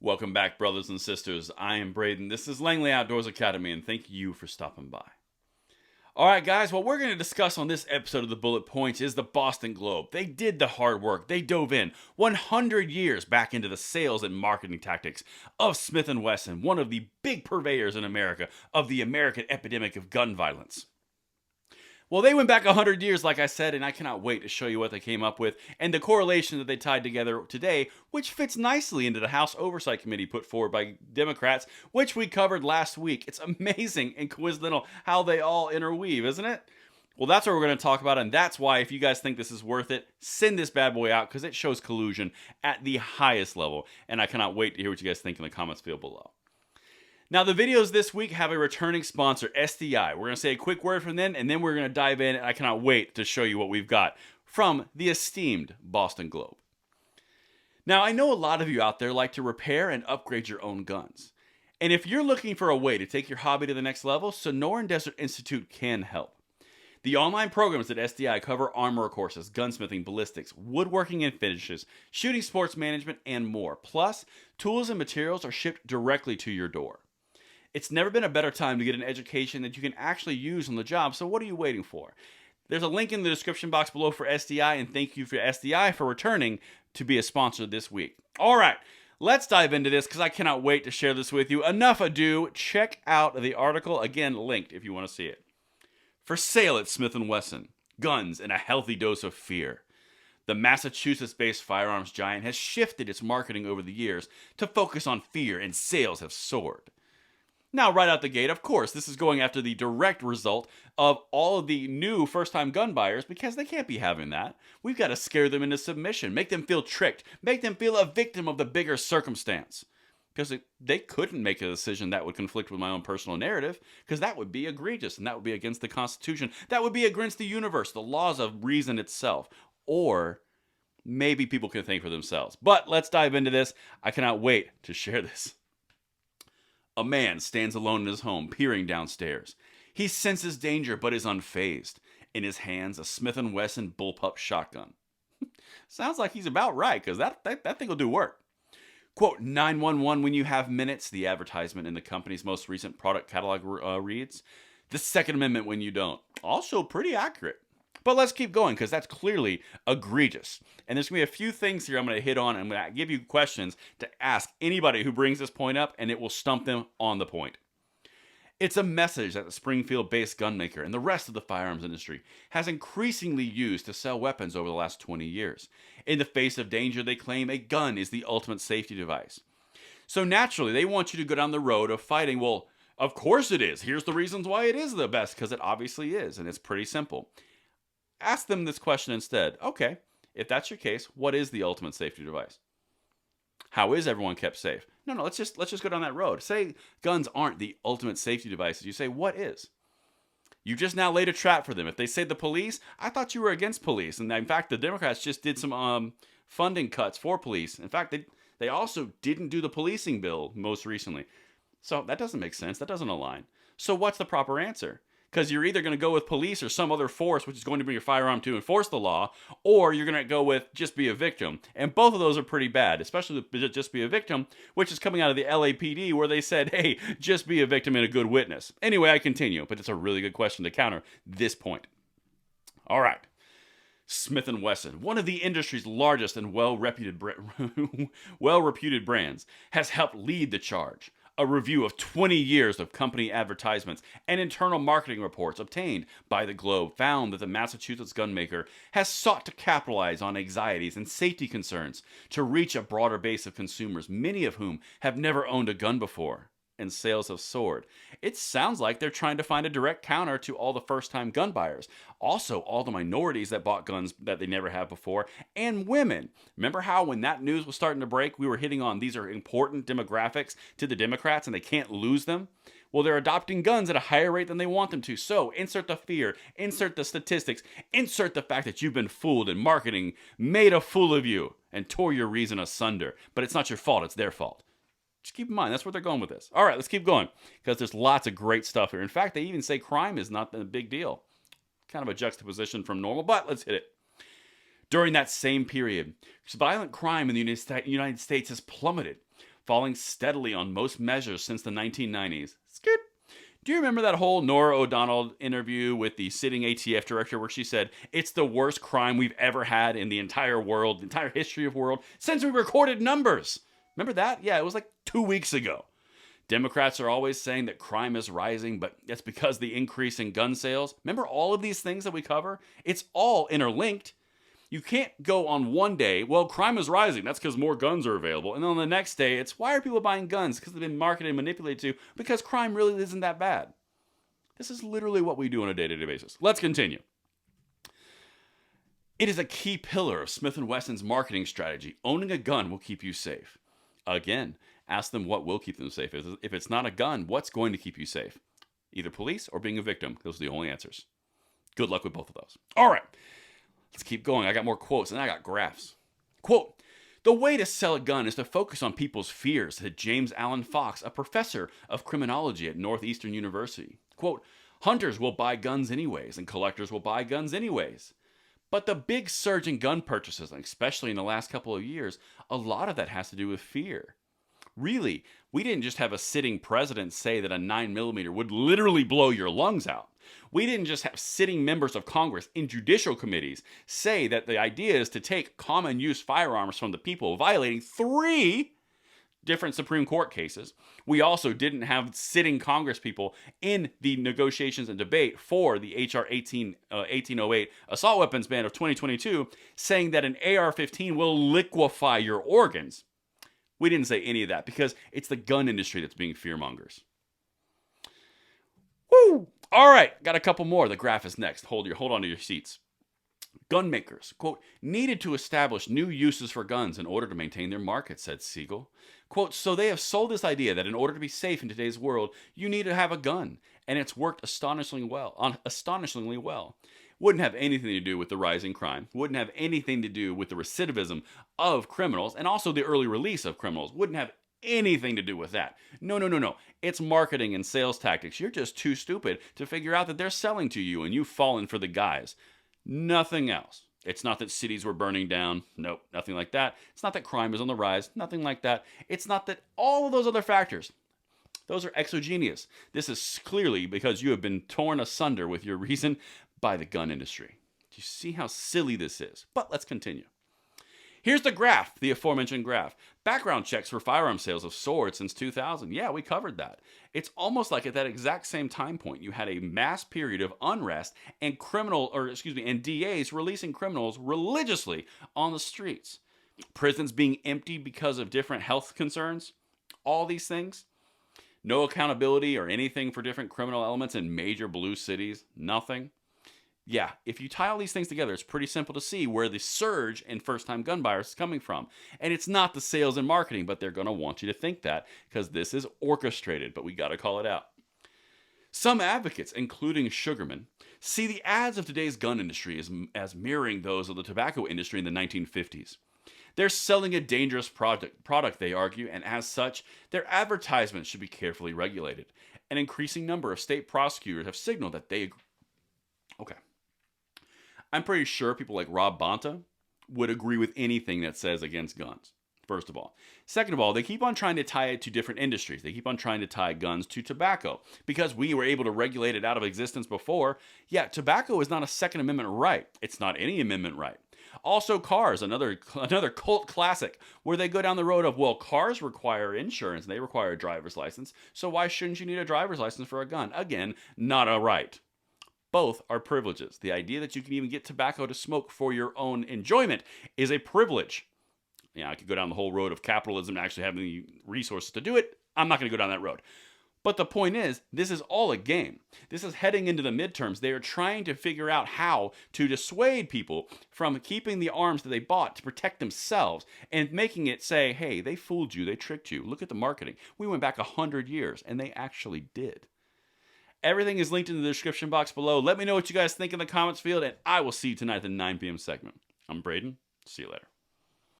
Welcome back, brothers and sisters. I am Braden. This is Langley Outdoors Academy, and thank you for stopping by. All right, guys, what we're going to discuss on this episode of the Bullet Points is the Boston Globe. They did the hard work. They dove in 100 years back into the sales and marketing tactics of Smith & Wesson, one of the big purveyors in America of the American epidemic of gun violence. Well, they went back 100 years, like I said, and I cannot wait to show you what they came up with and the correlation that they tied together today, which fits nicely into the House Oversight Committee put forward by Democrats, which we covered last week. It's amazing and coincidental how they all interweave, isn't it? Well, that's what we're going to talk about, and that's why, if you guys think this is worth it, send this bad boy out, because it shows collusion at the highest level, and I cannot wait to hear what you guys think in the comments field below. Now, the videos this week have a returning sponsor, SDI. We're going to say a quick word from them, and then we're going to dive in, and I cannot wait to show you what we've got from the esteemed Boston Globe. Now, I know a lot of you out there like to repair and upgrade your own guns. And if you're looking for a way to take your hobby to the next level, Sonoran Desert Institute can help. The online programs at SDI cover armor courses, gunsmithing, ballistics, woodworking and finishes, shooting sports management, and more. Plus, tools and materials are shipped directly to your door. It's never been a better time to get an education that you can actually use on the job, so what are you waiting for? There's a link in the description box below for SDI, and thank you for SDI for returning to be a sponsor this week. All right, let's dive into this because I cannot wait to share this with you. Enough ado, check out the article, again linked if you want to see it. For sale at Smith & Wesson, guns and a healthy dose of fear. The Massachusetts-based firearms giant has shifted its marketing over the years to focus on fear, and sales have soared. Now, right out the gate, of course, this is going after the direct result of all of the new first-time gun buyers, because they can't be having that. We've got to scare them into submission, make them feel tricked, make them feel a victim of the bigger circumstance. Because they couldn't make a decision that would conflict with my own personal narrative, because that would be egregious, and that would be against the Constitution. That would be against the universe, the laws of reason itself. Or maybe people can think for themselves. But let's dive into this. I cannot wait to share this. A man stands alone in his home, peering downstairs. He senses danger, but is unfazed. In his hands, a Smith & Wesson bullpup shotgun. Sounds like he's about right, because that thing will do work. Quote, 911 when you have minutes, the advertisement in the company's most recent product catalog reads. The Second Amendment when you don't. Also pretty accurate. But let's keep going, because that's clearly egregious. And there's going to be a few things here I'm going to hit on, and I'm going to give you questions to ask anybody who brings this point up, and it will stump them on the point. It's a message that the Springfield-based gunmaker and the rest of the firearms industry has increasingly used to sell weapons over the last 20 years. In the face of danger, they claim a gun is the ultimate safety device. So naturally, they want you to go down the road of fighting. Well, of course it is. Here's the reasons why it is the best, because it obviously is, and it's pretty simple. Ask them this question instead. Okay, if that's your case, what is the ultimate safety device? How is everyone kept safe? No, let's just go down that road. Say guns aren't the ultimate safety devices. You say, what is? You just now laid a trap for them. If they say the police, I thought you were against police. And in fact, the Democrats just did some funding cuts for police. In fact, they also didn't do the policing bill most recently. So that doesn't make sense. That doesn't align. So what's the proper answer? Because you're either going to go with police or some other force, which is going to bring your firearm to enforce the law, or you're going to go with just be a victim. And both of those are pretty bad, especially with just be a victim, which is coming out of the LAPD, where they said, hey, just be a victim and a good witness. Anyway, I continue, but it's a really good question to counter this point. All right. Smith & Wesson, one of the industry's largest and well-reputed brands, has helped lead the charge. A review of 20 years of company advertisements and internal marketing reports obtained by the Globe found that the Massachusetts gunmaker has sought to capitalize on anxieties and safety concerns to reach a broader base of consumers, many of whom have never owned a gun before, and sales have soared. It sounds like they're trying to find a direct counter to all the first-time gun buyers. Also, all the minorities that bought guns that they never have before, and women. Remember how when that news was starting to break, we were hitting on these are important demographics to the Democrats and they can't lose them? Well, they're adopting guns at a higher rate than they want them to. So, insert the fear, insert the statistics, insert the fact that you've been fooled and marketing made a fool of you and tore your reason asunder. But it's not your fault, it's their fault. Just keep in mind, that's where they're going with this. All right, let's keep going, because there's lots of great stuff here. In fact, they even say crime is not a big deal. Kind of a juxtaposition from normal, but let's hit it. During that same period, violent crime in the United States has plummeted, falling steadily on most measures since the 1990s. Skip. Do you remember that whole Nora O'Donnell interview with the sitting ATF director where she said, it's the worst crime we've ever had in the entire world, the entire history of the world, since we recorded numbers? Remember that? Yeah, it was like 2 weeks ago. Democrats are always saying that crime is rising, but that's because the increase in gun sales. Remember all of these things that we cover? It's all interlinked. You can't go on one day, well, crime is rising. That's because more guns are available. And then on the next day, it's why are people buying guns? Because they've been marketed and manipulated to, because crime really isn't that bad. This is literally what we do on a day-to-day basis. Let's continue. It is a key pillar of Smith & Wesson's marketing strategy. Owning a gun will keep you safe. Again, ask them what will keep them safe. If it's not a gun, what's going to keep you safe? Either police or being a victim. Those are the only answers. Good luck with both of those. All right. Let's keep going. I got more quotes and I got graphs. Quote, the way to sell a gun is to focus on people's fears, said James Allen Fox, a professor of criminology at Northeastern University. Quote, hunters will buy guns anyways and collectors will buy guns anyways. But the big surge in gun purchases, especially in the last couple of years, a lot of that has to do with fear. Really, we didn't just have a sitting president say that a 9mm would literally blow your lungs out. We didn't just have sitting members of Congress in judicial committees say that the idea is to take common use firearms from the people, violating 3 different Supreme Court cases. We also didn't have sitting Congress people in the negotiations and debate for the H.R. 1808 assault weapons ban of 2022 saying that an AR-15 will liquefy your organs. We didn't say any of that because it's the gun industry that's being fearmongers. Woo! All right, got a couple more. The graph is next. Hold on to your seats. Gunmakers, quote, needed to establish new uses for guns in order to maintain their market, said Siegel. Quote, so they have sold this idea that in order to be safe in today's world, you need to have a gun. And it's worked astonishingly well. Wouldn't have anything to do with the rising crime. Wouldn't have anything to do with the recidivism of criminals and also the early release of criminals. Wouldn't have anything to do with that. No. It's marketing and sales tactics. You're just too stupid to figure out that they're selling to you and you've fallen for the guys. Nothing else. It's not that cities were burning down. Nope, nothing like that. It's not that crime is on the rise. Nothing like that. It's not that all of those other factors. Those are exogenous. This is clearly because you have been torn asunder with your reason by the gun industry. Do you see how silly this is? But let's continue. Here's the graph, the aforementioned graph. Background checks for firearm sales have soared since 2000. Yeah, we covered that. It's almost like at that exact same time point, you had a mass period of unrest and DAs releasing criminals religiously on the streets. Prisons being empty because of different health concerns. All these things. No accountability or anything for different criminal elements in major blue cities. Nothing. Yeah, if you tie all these things together, it's pretty simple to see where the surge in first-time gun buyers is coming from. And it's not the sales and marketing, but they're going to want you to think that because this is orchestrated, but we got to call it out. Some advocates, including Sugarman, see the ads of today's gun industry as mirroring those of the tobacco industry in the 1950s. They're selling a dangerous product, they argue, and as such, their advertisements should be carefully regulated. An increasing number of state prosecutors have signaled that they agree. Okay. I'm pretty sure people like Rob Bonta would agree with anything that says against guns, first of all. Second of all, they keep on trying to tie it to different industries. They keep on trying to tie guns to tobacco because we were able to regulate it out of existence before. Yeah, tobacco is not a Second Amendment right. It's not any amendment right. Also, cars, another cult classic where they go down the road of, well, cars require insurance. They require a driver's license. So why shouldn't you need a driver's license for a gun? Again, not a right. Both are privileges. The idea that you can even get tobacco to smoke for your own enjoyment is a privilege. Yeah, I could go down the whole road of capitalism and actually having the resources to do it. I'm not going to go down that road. But the point is, this is all a game. This is heading into the midterms. They are trying to figure out how to dissuade people from keeping the arms that they bought to protect themselves and making it say, hey, they fooled you, they tricked you. Look at the marketing. We went back 100 years, and they actually did. Everything is linked in the description box below. Let me know what you guys think in the comments field, and I will see you tonight at the 9 p.m. segment. I'm Braden. See you later.